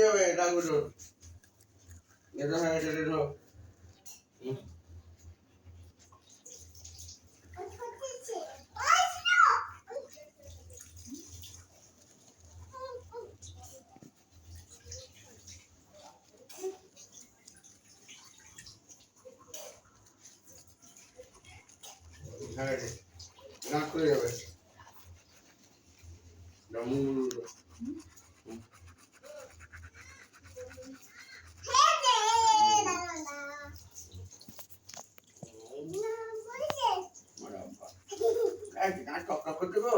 যাবে ডাগুলো এটা হ্যাঁ এটা রেডো হ্যাঁ রাগ করে যাবে ডামুল করতে গো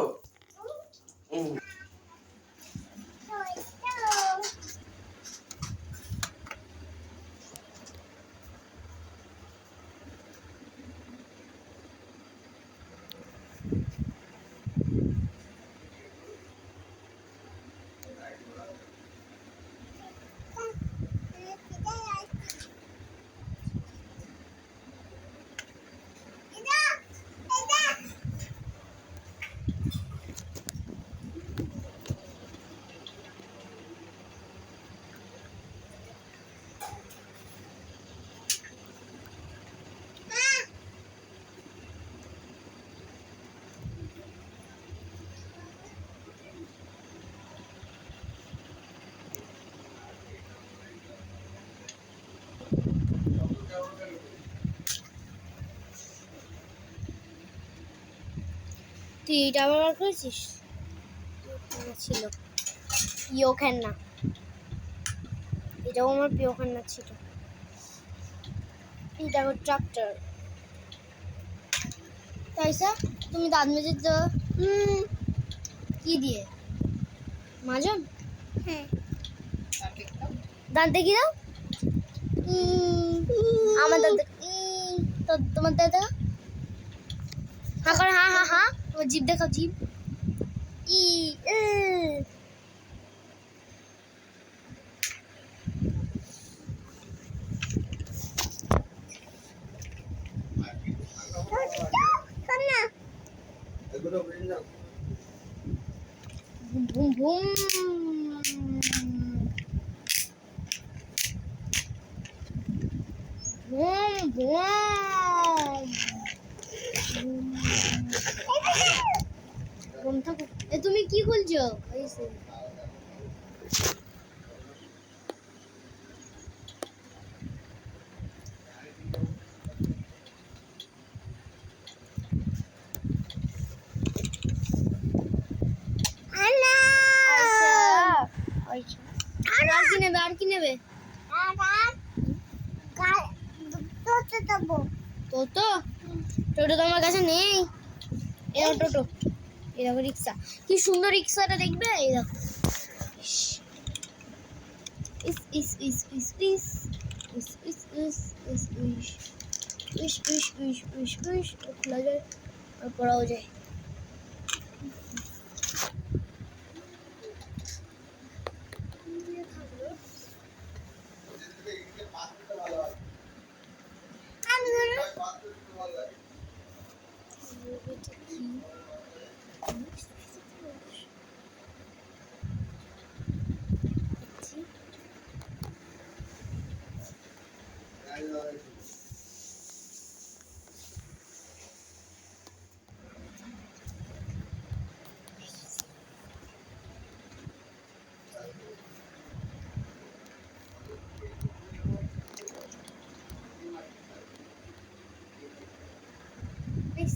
তুই এটা আবার বার করেছিস ছিল ইয়ো খেলনা এটাও আমার প্রিয় খেলনা ছিল এটা ট্রাক্টর তাইসা তুমি দাঁত মেজে তো কি দিয়ে মাজন হ্যাঁ দাঁত দেখি দাও আমার দাঁত তোমার দাঁত দেখা হ্যাঁ করে হ্যাঁ হ্যাঁ হ্যাঁ তোমার জিভ দেখাও জিভ ই boom boom boom boom boom থাকো তুমি কি খুলছো আর কি নেবে টোটো টোটো তো আমার কাছে নেই এরকম টোটো এরকম রিক্সা কি সুন্দর রিক্সাটা দেখবে এই দেখো ইস ইস ইস ইস ইস ইস ইস ইস ইস ইস ইস ইস ইস ইস খোলা যায় আর পড়াও যায়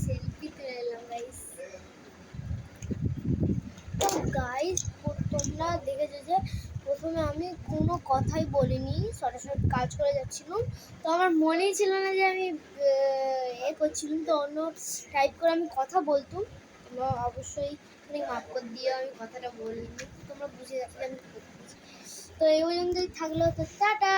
সেলফি তুলে নিলাম গাইস তোমরা দেখেছো যে প্রথমে আমি কোনো কথাই বলিনি সরাসরি কাজ করে যাচ্ছিলাম তো আমার মনেই ছিল না যে আমি করছিলাম তো অন্য টাইপ করে আমি কথা বলতাম তোমরা অবশ্যই মাফ করে দিয়ে আমি কথাটা বলিনি তোমরা বুঝে যাচ্ছি আমি তো এই পর্যন্তই থাকলো তো টাটা।